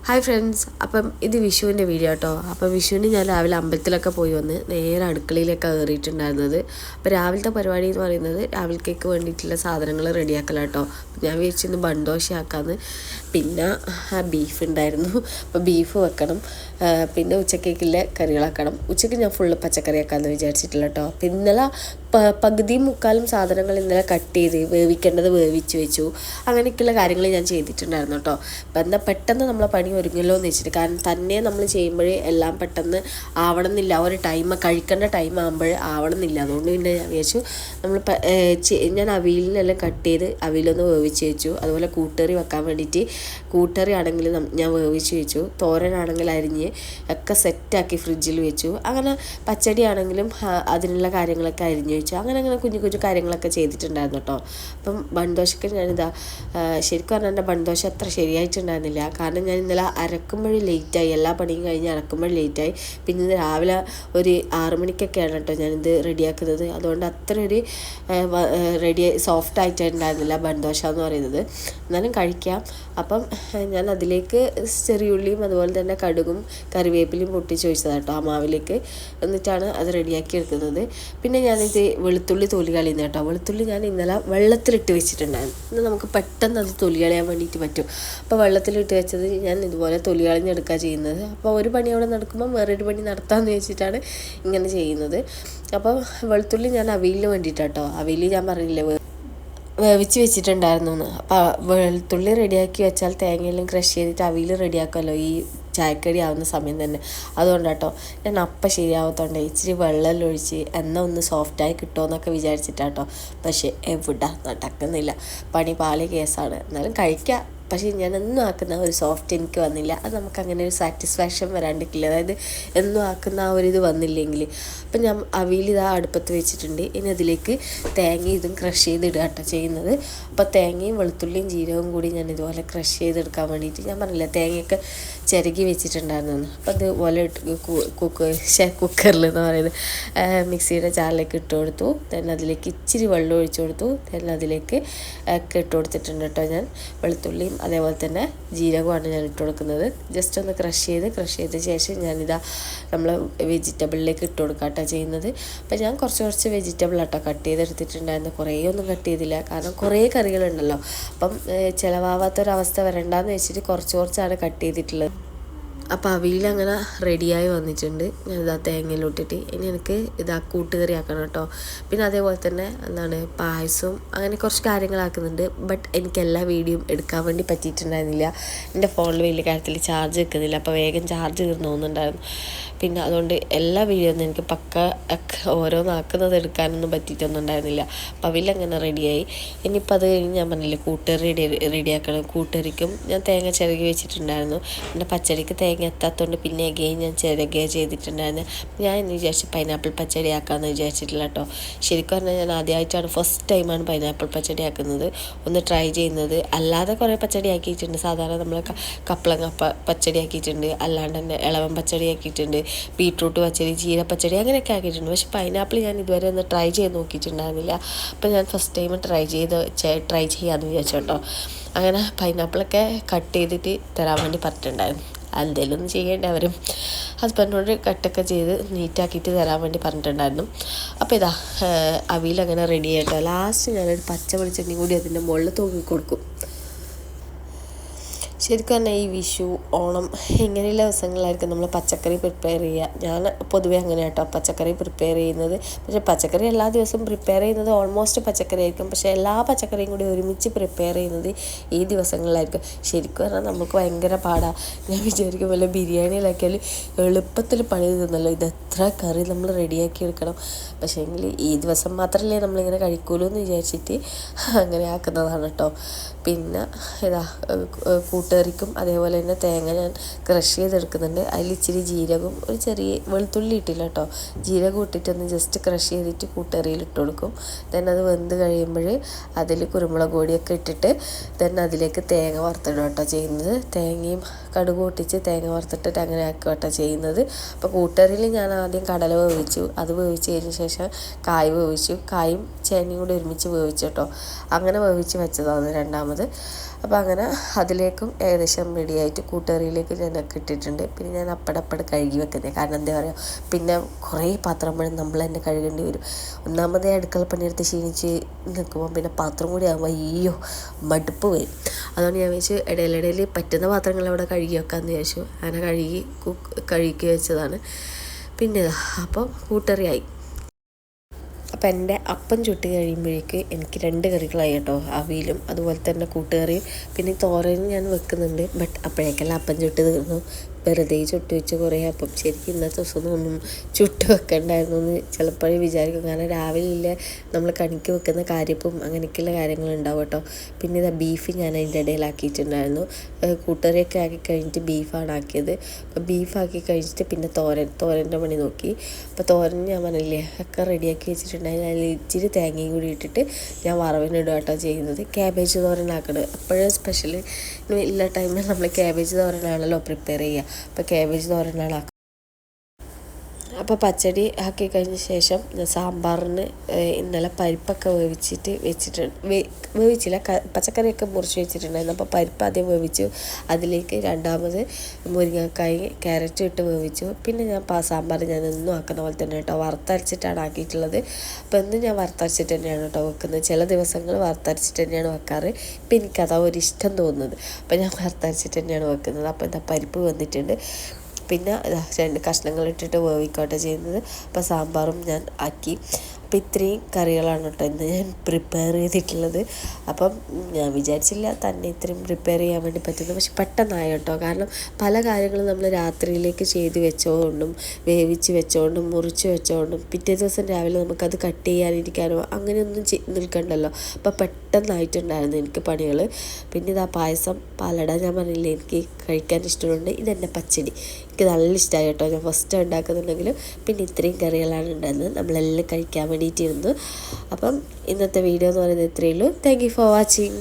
Hi friends, അപ്പം ഇത് വിഷുവിൻ്റെ video കേട്ടോ. അപ്പം വിഷുവിന് ഞാൻ രാവിലെ അമ്പലത്തിലൊക്കെ പോയി വന്ന് നേരെ അടുക്കളയിലേക്കാണ് കയറിയിട്ടുണ്ടായിരുന്നത്. അപ്പോൾ രാവിലത്തെ പരിപാടി എന്ന് പറയുന്നത് രാവിലേക്കൊക്കെ വേണ്ടിയിട്ടുള്ള സാധനങ്ങൾ റെഡിയാക്കല കേട്ടോ. ഞാൻ വിചാരിച്ചിരുന്നു ബൺദോശയാക്കാമെന്ന്. പിന്നെ ബീഫ് ഉണ്ടായിരുന്നു, അപ്പോൾ ബീഫ് വെക്കണം. പിന്നെ ഉച്ചക്കേക്കുള്ള കറികളാക്കണം. ഉച്ചയ്ക്ക് ഞാൻ ഫുള്ള് പച്ചക്കറി ആക്കാമെന്ന് വിചാരിച്ചിട്ടില്ല കേട്ടോ. അപ്പം ഇന്നലെ പകുതിയും മുക്കാലും സാധനങ്ങൾ ഇന്നലെ കട്ട് ചെയ്ത് വേവിക്കേണ്ടത് വേവിച്ച് വെച്ചു. അങ്ങനെയൊക്കെയുള്ള കാര്യങ്ങൾ ഞാൻ ചെയ്തിട്ടുണ്ടായിരുന്നു കേട്ടോ. അപ്പം എന്നാൽ പെട്ടെന്ന് നമ്മളെ പണി ഒരുങ്ങല്ലോ എന്ന് വെച്ചിട്ട്, കാരണം തന്നെ നമ്മൾ ചെയ്യുമ്പോഴേ എല്ലാം പെട്ടെന്ന് ആവണമെന്നില്ല. ഒരു ടൈം കഴിക്കേണ്ട ടൈം ആകുമ്പോൾ ആവണമെന്നില്ല. അതുകൊണ്ട് പിന്നെ ഞാൻ വിചാരിച്ചു ഞാൻ അവിയലിനെല്ലാം കട്ട് ചെയ്ത് അവിയലൊന്ന് വേവിച്ച് വെച്ചു. അതുപോലെ കൂട്ടുകറി വെക്കാൻ വേണ്ടിയിട്ട് കൂട്ടുകറി ആണെങ്കിൽ ഞാൻ വേവിച്ച് വെച്ചു. തോരനാണെങ്കിൽ അരിഞ്ഞ് ഒക്കെ സെറ്റാക്കി ഫ്രിഡ്ജിൽ വെച്ചു. അങ്ങനെ പച്ചടി ആണെങ്കിലും അതിനുള്ള കാര്യങ്ങളൊക്കെ അരിഞ്ഞ് വെച്ചു. അങ്ങനെ കുഞ്ഞു കുഞ്ഞു കാര്യങ്ങളൊക്കെ ചെയ്തിട്ടുണ്ടായിരുന്നു കേട്ടോ. അപ്പം ബൺദോശയ്ക്ക് ഞാനിതാ ശരിക്കും പറഞ്ഞാൽ എൻ്റെ ബൺദോശ അത്ര ശരിയായിട്ടുണ്ടായിരുന്നില്ല. കാരണം ഞാൻ ഇന്നലെ അരക്കുമ്പോഴും ലേറ്റായി, എല്ലാ പണിയും കഴിഞ്ഞ് അരക്കുമ്പോൾ ലേറ്റായി. പിന്നെ ഇന്ന് രാവിലെ ഒരു 6 മണിക്കൊക്കെയാണ് കേട്ടോ ഞാനിത് റെഡിയാക്കുന്നത്. അതുകൊണ്ട് അത്ര ഒരു സോഫ്റ്റ് ആയിട്ടുണ്ടായിരുന്നില്ല ബൺദോശ എന്ന് പറയുന്നത്. എന്നാലും കഴിക്കാം. അപ്പം ഞാൻ അതിലേക്ക് ചെറിയുള്ളിയും അതുപോലെ തന്നെ കടുകും കറിവേപ്പിലയും പൊട്ടിച്ച് വെച്ചതാണ് കേട്ടോ ആ മാവിലേക്ക്. എന്നിട്ടാണ് അത് റെഡിയാക്കി എടുക്കുന്നത്. പിന്നെ ഞാനിത് വെളുത്തുള്ളി തൊലി കളയുന്ന കേട്ടോ. വെളുത്തുള്ളി ഞാൻ ഇന്നലെ വെള്ളത്തിലിട്ട് വെച്ചിട്ടുണ്ടായിരുന്നു. ഇന്ന് നമുക്ക് പെട്ടെന്ന് അത് തൊലി കളയാൻ വേണ്ടിയിട്ട് പറ്റും. അപ്പോൾ വെള്ളത്തിലിട്ട് വെച്ചത് ഞാൻ ഇതുപോലെ തൊലി കളഞ്ഞെടുക്കുക ചെയ്യുന്നത്. അപ്പോൾ ഒരു പണി അവിടെ നടക്കുമ്പോൾ വേറൊരു പണി നടത്താമെന്ന് വെച്ചിട്ടാണ് ഇങ്ങനെ ചെയ്യുന്നത്. അപ്പോൾ വെളുത്തുള്ളി ഞാൻ അവിയലിന് വേണ്ടിയിട്ടാണ് കേട്ടോ. അവിയൽ ഞാൻ പറഞ്ഞില്ലേ വേവിച്ച് വെച്ചിട്ടുണ്ടായിരുന്നു എന്ന്. അപ്പോൾ വെളുത്തുള്ളി റെഡിയാക്കി വെച്ചാൽ തേങ്ങയെല്ലാം ക്രഷ് ചെയ്തിട്ട് അവിയൽ റെഡിയാക്കുമല്ലോ ഈ ചായക്കടി ആവുന്ന സമയം തന്നെ. അതുകൊണ്ടാട്ടോ ഞാൻ അപ്പം ശരിയാവത്തോണ്ട് ഇച്ചിരി വെള്ളം ഒഴിച്ച് എന്നാൽ ഒന്ന് സോഫ്റ്റായി കിട്ടുമെന്നൊക്കെ വിചാരിച്ചിട്ടാട്ടോ. പക്ഷേ എവിടെ നടക്കുന്നില്ല. പണി പാളി കേസാണ്. എന്നാലും കഴിക്കാം. പക്ഷേ ഞാൻ എന്നും ആക്കുന്ന ഒരു സോഫ്റ്റ് എനിക്ക് വന്നില്ല. അത് നമുക്ക് അങ്ങനെ ഒരു സാറ്റിസ്ഫാക്ഷൻ വരാണ്ടിരിക്കില്ല. അതായത് എന്നും ആക്കുന്ന ആ ഒരു ഇത് വന്നില്ലെങ്കിൽ. അപ്പം ഞാൻ അവിയൽ ഇതാ അടുപ്പത്ത് വെച്ചിട്ടുണ്ട്. ഇനി അതിലേക്ക് തേങ്ങ ഇതും ക്രഷ് ചെയ്തിടുക കേട്ടോ ചെയ്യുന്നത്. അപ്പോൾ തേങ്ങയും വെളുത്തുള്ളിയും ജീരകവും കൂടി ഞാൻ ഇതുപോലെ ക്രഷ് ചെയ്തെടുക്കാൻ വേണ്ടിയിട്ട് ഞാൻ പറഞ്ഞില്ല തേങ്ങയൊക്കെ ചിരകി വെച്ചിട്ടുണ്ടായിരുന്നു. അപ്പോൾ അതുപോലെ കുക്കറിൽ എന്ന് പറയുന്നത് മിക്സിയുടെ ജാറിലേക്ക് ഇട്ട് കൊടുത്തു. then അതിലേക്ക് ഇച്ചിരി വെള്ളം ഒഴിച്ചു കൊടുത്തു. then അതിലേക്ക് ഒക്കെ ഇട്ട് കൊടുത്തിട്ടുണ്ട് കേട്ടോ ഞാൻ. വെളുത്തുള്ളിയും അതേപോലെ തന്നെ ജീരകമാണ് ഞാൻ ഇട്ട് കൊടുക്കുന്നത്. ജസ്റ്റ് ഒന്ന് ക്രഷ് ചെയ്ത ശേഷം ഞാനിതാ നമ്മൾ വെജിറ്റബിളിലേക്ക് ഇട്ട് കൊടുക്കാം കേട്ടോ ചെയ്യുന്നത്. അപ്പോൾ ഞാൻ കുറച്ച് വെജിറ്റബിൾ ആട്ടോ കട്ട് ചെയ്തെടുത്തിട്ടുണ്ടായിരുന്നു. കുറേ ഒന്നും കട്ട് ചെയ്തില്ല, കാരണം കുറേ കറികളുണ്ടല്ലോ. അപ്പം ചിലവാവാത്തൊരവസ്ഥ വരണ്ടെന്ന് വെച്ചിട്ട് കുറച്ചാണ് കട്ട് ചെയ്തിട്ടുള്ളത്. അപ്പോൾ അവിയൽ അങ്ങനെ റെഡിയായി വന്നിട്ടുണ്ട്. ഞാനിതാ തേങ്ങയിലോട്ടിട്ട് ഇനി എനിക്ക് ഇതാ കൂട്ടുകറി ആക്കണം കേട്ടോ. പിന്നെ അതേപോലെ തന്നെ എന്താണ് പായസവും അങ്ങനെ കുറച്ച് കാര്യങ്ങളാക്കുന്നുണ്ട്. ബട്ട് എനിക്ക് എല്ലാ വീഡിയോയും എടുക്കാൻ വേണ്ടി പറ്റിയിട്ടുണ്ടായിരുന്നില്ല. എൻ്റെ ഫോണിൽ വലിയ കാര്യത്തിൽ ചാർജ് വെക്കുന്നില്ല. അപ്പോൾ വേഗം ചാർജ് തീർന്നു പോകുന്നുണ്ടായിരുന്നു. പിന്നെ അതുകൊണ്ട് എല്ലാ വീഡിയോ ഒന്നും എനിക്ക് ഓരോന്നാക്കുന്നത് എടുക്കാനൊന്നും പറ്റിയിട്ടൊന്നും ഉണ്ടായിരുന്നില്ല. അപ്പോൾ അവിയലങ്ങനെ റെഡിയായി. ഇനിയിപ്പോൾ അത് കഴിഞ്ഞ് ഞാൻ പറഞ്ഞില്ലേ കൂട്ടുകറി റെഡിയാക്കണം. കൂട്ടുകറിക്കും ഞാൻ തേങ്ങ ചിരകി വെച്ചിട്ടുണ്ടായിരുന്നു. പിന്നെ പച്ചടിക്ക് തേങ്ങ എത്താത്തതുകൊണ്ട് പിന്നെ അഗെയിൻ ഞാൻ ചിരകുക ചെയ്തിട്ടുണ്ടായിരുന്നു. ഞാൻ ഇന്ന് വിചാരിച്ചു പൈനാപ്പിൾ പച്ചടി ആക്കാമെന്ന് വിചാരിച്ചിട്ടില്ല കേട്ടോ. ശരിക്കും പറഞ്ഞാൽ ഞാൻ ആദ്യമായിട്ടാണ് ഫസ്റ്റ് ടൈമാണ് പൈനാപ്പിൾ പച്ചടി ആക്കുന്നത്, ഒന്ന് ട്രൈ ചെയ്യുന്നത്. അല്ലാതെ കുറേ പച്ചടി ആക്കിയിട്ടുണ്ട്. സാധാരണ നമ്മൾ കപ്പളങ്ങ പച്ചടി ആക്കിയിട്ടുണ്ട്, അല്ലാണ്ട് തന്നെ ഇളവൻ പച്ചടി ആക്കിയിട്ടുണ്ട്, ബീട്രൂട്ട് പച്ചടി, ചീര പച്ചടി അങ്ങനെയൊക്കെ ആക്കിയിട്ടുണ്ട്. പക്ഷേ പൈനാപ്പിൾ ഞാൻ ഇതുവരെ ഒന്ന് ട്രൈ ചെയ്ത് നോക്കിയിട്ടുണ്ടായിരുന്നില്ല. അപ്പോൾ ഞാൻ ഫസ്റ്റ് ടൈം ട്രൈ ചെയ്യാമെന്ന് വിചാരിച്ചു കേട്ടോ. അങ്ങനെ പൈനാപ്പിളൊക്കെ കട്ട് ചെയ്തിട്ട് തരാൻ വേണ്ടി പറഞ്ഞിട്ടുണ്ടായിരുന്നു. എന്തെങ്കിലും ഒന്നും ചെയ്യേണ്ട, അവരും ഹസ്ബൻഡിനോട് കട്ടൊക്കെ ചെയ്ത് നീറ്റാക്കിയിട്ട് തരാൻ വേണ്ടി പറഞ്ഞിട്ടുണ്ടായിരുന്നു. അപ്പോൾ ഇതാ അവിയൽ അങ്ങനെ റെഡി ആയിട്ടോ. ലാസ്റ്റ് ഞാനൊരു പച്ച വെളിച്ചെണ്ണയും കൂടി അതിൻ്റെ മുകളിൽ തൂങ്ങി കൊടുക്കും. ശരിക്കും പറഞ്ഞാൽ ഈ വിഷു, ഓണം ഇങ്ങനെയുള്ള ദിവസങ്ങളിലായിരിക്കും നമ്മൾ പച്ചക്കറി പ്രിപ്പയർ ചെയ്യുക. ഞാൻ പൊതുവേ അങ്ങനെ കേട്ടോ പച്ചക്കറി പ്രിപ്പയർ ചെയ്യുന്നത്. പക്ഷേ പച്ചക്കറി എല്ലാ ദിവസവും പ്രിപ്പയർ ചെയ്യുന്നത് ഓൾമോസ്റ്റ് പച്ചക്കറി ആയിരിക്കും. പക്ഷേ എല്ലാ പച്ചക്കറിയും കൂടി ഒരുമിച്ച് പ്രിപ്പയർ ചെയ്യുന്നത് ഈ ദിവസങ്ങളിലായിരിക്കും. ശരിക്കും പറഞ്ഞാൽ നമുക്ക് ഭയങ്കര പാടാണ്. ഞാൻ വിചാരിക്കും വല്ല ബിരിയാണിയിലാക്കിയാൽ എളുപ്പത്തിൽ പണി തീർന്നല്ലോ, ഇത് എത്ര കറി നമ്മൾ റെഡിയാക്കി എടുക്കണം. പക്ഷേ എങ്കിൽ ഈ ദിവസം മാത്രമല്ലേ നമ്മളിങ്ങനെ കഴിക്കൂലോ എന്ന് വിചാരിച്ചിട്ട് അങ്ങനെ ആക്കുന്നതാണ് കേട്ടോ. പിന്നെ ഇതാ കൂട്ടുകറിക്കും അതേപോലെ തന്നെ തേങ്ങ ഞാൻ ക്രഷ് ചെയ്തെടുക്കുന്നുണ്ട്. അതിൽ ഇച്ചിരി ജീരകവും ഒരു ചെറിയ വെളുത്തുള്ളി ഇട്ടില്ല കേട്ടോ, ജീരകം ഇട്ടിട്ടൊന്ന് ജസ്റ്റ് ക്രഷ് ചെയ്തിട്ട് കൂട്ടുകറിയിൽ ഇട്ട് കൊടുക്കും. then അത് വെന്ത് കഴിയുമ്പോൾ അതിൽ കുരുമുളക് പൊടിയൊക്കെ ഇട്ടിട്ട് then അതിലേക്ക് തേങ്ങ വറുത്തിടുക കേട്ടോ ചെയ്യുന്നത്. തേങ്ങയും കടുക് പൊട്ടിച്ച് തേങ്ങ വറുത്തിട്ടിട്ട് അങ്ങനെ ആക്കുക കേട്ടോ ചെയ്യുന്നത്. അപ്പോൾ കൂട്ടുകറിയിൽ ഞാൻ ആദ്യം കടല വേവിച്ചു. അത് വേവിച്ച് കഴിഞ്ഞ ശേഷം കായ് വേവിച്ചു. കായും ചേനയും കൂടി ഒരുമിച്ച് വേവിച്ചു കേട്ടോ. അങ്ങനെ വേവിച്ച് വെച്ചതാണ് രണ്ടാമത്. അപ്പോൾ അങ്ങനെ അതിലേക്കും ഏകദേശം റെഡിയായിട്ട് കൂട്ടുകറിയിലേക്ക് ഞാനൊക്കെ ഇട്ടിട്ടുണ്ട്. പിന്നെ ഞാൻ അപ്പടപ്പട് കഴുകി വെക്കുന്നത്. കാരണം എന്താ പറയുക, പിന്നെ കുറേ പാത്രം മുഴുവൻ നമ്മൾ തന്നെ കഴുകേണ്ടി വരും. ഒന്നാമതേ അടുക്കള പണിയെടുത്ത് ക്ഷീണിച്ച് നിൽക്കുമ്പോൾ പിന്നെ പാത്രം കൂടി ആകുമ്പോൾ അയ്യോ മടുപ്പ് വരും. അതുകൊണ്ട് ഞാൻ വെച്ച് ഇടയിലിടയിൽ പറ്റുന്ന പാത്രങ്ങൾ അവിടെ കഴുകി വെക്കാമെന്ന് വിചാരിച്ചു. അങ്ങനെ കഴുകി വെച്ചതാണ്. പിന്നെ അപ്പം കൂട്ടുകറിയായി. അപ്പം എൻ്റെ അപ്പം ചുട്ട് കഴിയുമ്പോഴേക്ക് എനിക്ക് 2 കറികളായി കേട്ടോ. അവിയലും അതുപോലെ തന്നെ കൂട്ടുകറിയും പിന്നെ തോരനും ഞാൻ വെക്കുന്നുണ്ട്. ബട്ട് അപ്പോഴേക്കെല്ലാം അപ്പം ചുട്ട് തീർന്നു. വെറുതെ ചുട്ട് വെച്ച് കുറേ അപ്പം. ശരിക്കും ഇന്നത്തെ ദിവസം ഒന്നും ചുട്ട് വെക്കണ്ടായിരുന്നു എന്ന് ചിലപ്പോഴേ വിചാരിക്കും. കാരണം രാവിലെ നമ്മൾ കണിക്ക് വെക്കുന്ന കാര്യപ്പം അങ്ങനെയൊക്കെയുള്ള കാര്യങ്ങളുണ്ടാവും കേട്ടോ. പിന്നെ ഇതാ ബീഫ് ഞാൻ അതിൻ്റെ ഇടയിലാക്കിയിട്ടുണ്ടായിരുന്നു. കൂട്ടുകറിയൊക്കെ ആക്കി കഴിഞ്ഞിട്ട് ബീഫാണ് ആക്കിയത്. അപ്പോൾ ബീഫാക്കി കഴിച്ചിട്ട് പിന്നെ തോരൻ്റെ പണി നോക്കി. അപ്പോൾ തോരൻ ഞാൻ പറഞ്ഞില്ലേ ഒക്കെ റെഡിയാക്കി വെച്ചിട്ടുണ്ടായിരുന്നു. അതിൽ ഇച്ചിരി തേങ്ങയും കൂടി ഇട്ടിട്ട് ഞാൻ വറവിനിടുക കേട്ടോ ചെയ്യുന്നത്. ക്യാബേജ് തോരനാക്കണത് അപ്പോഴും സ്പെഷ്യൽ എല്ലാ ടൈമിലും നമ്മൾ ക്യാബേജ് തോരനാണല്ലോ പ്രിപ്പയർ ചെയ്യുക. അപ്പോൾ ക്യാബേജ് തോരനാണ്. അപ്പോൾ പച്ചടി ആക്കി കഴിഞ്ഞ ശേഷം സാമ്പാറിന് ഇന്നലെ പരിപ്പൊക്കെ വേവിച്ചില്ല, പച്ചക്കറിയൊക്കെ മുറിച്ച് വെച്ചിട്ടുണ്ടായിരുന്നു. അപ്പോൾ പരിപ്പ് ആദ്യം വേവിച്ചു. അതിലേക്ക് രണ്ടാമത് മുരിങ്ങക്കായി ക്യാരറ്റും ഇട്ട് വേവിച്ചു. പിന്നെ ഞാൻ സാമ്പാർ ഞാൻ എന്നും ആക്കുന്ന പോലെ തന്നെ കേട്ടോ വറുത്തരച്ചിട്ടാണ് ആക്കിയിട്ടുള്ളത്. അപ്പോൾ എന്നും ഞാൻ വറുത്തരച്ചിട്ട് തന്നെയാണ് കേട്ടോ വെക്കുന്നത്. ചില ദിവസങ്ങൾ വറുത്തരച്ചിട്ട് തന്നെയാണ് വെക്കാറ്. ഇപ്പം എനിക്കതാ ഒരു ഇഷ്ടം തോന്നുന്നത്. അപ്പോൾ ഞാൻ വറുത്തരച്ചിട്ട് തന്നെയാണ് വെക്കുന്നത്. അപ്പോൾ എന്താ പരിപ്പ് വന്നിട്ടുണ്ട്. പിന്നെ 2 കഷ്ണങ്ങൾ ഇട്ടിട്ട് വേവിക്കോട്ടെ ചെയ്യുന്നത്. അപ്പോൾ സാമ്പാറും ഞാൻ ആക്കി. അപ്പോൾ ഇത്രയും കറികളാണ് കേട്ടോ ഇന്ന് ഞാൻ പ്രിപ്പയർ ചെയ്തിട്ടുള്ളത്. അപ്പം ഞാൻ വിചാരിച്ചില്ല തന്നെ ഇത്രയും പ്രിപ്പയർ ചെയ്യാൻ വേണ്ടി പറ്റുന്നത്. പക്ഷെ പെട്ടെന്നായി കേട്ടോ. കാരണം പല കാര്യങ്ങളും നമ്മൾ രാത്രിയിലേക്ക് ചെയ്ത് വെച്ചോണ്ടും വേവിച്ച് വെച്ചോണ്ടും മുറിച്ച് വെച്ചോണ്ടും പിറ്റേ ദിവസം രാവിലെ നമുക്കത് കട്ട് ചെയ്യാനിരിക്കാനോ അങ്ങനെയൊന്നും നിൽക്കണ്ടല്ലോ. അപ്പോൾ പെട്ടെന്നായിട്ടുണ്ടായിരുന്നു എനിക്ക് പണികൾ. പിന്നെ ഇതാ പായസം പാലട ഞാൻ പറഞ്ഞില്ലേ എനിക്ക് കഴിക്കാൻ ഇഷ്ടമുണ്ട്. ഇതെൻ്റെ പച്ചടി എനിക്ക് നല്ല ഇഷ്ടമായി കേട്ടോ. ഞാൻ ഫസ്റ്റ് ഉണ്ടാക്കുന്നുണ്ടെങ്കിലും പിന്നെ ഇത്രയും കറികളാണ് ഉണ്ടായിരുന്നത്. നമ്മളെല്ലാം കഴിക്കാൻ വേണ്ടിയിട്ടിരുന്നു. അപ്പം ഇന്നത്തെ വീഡിയോ എന്ന് പറയുന്നത് ഇത്രയേ ഉള്ളൂ. Thank you for watching.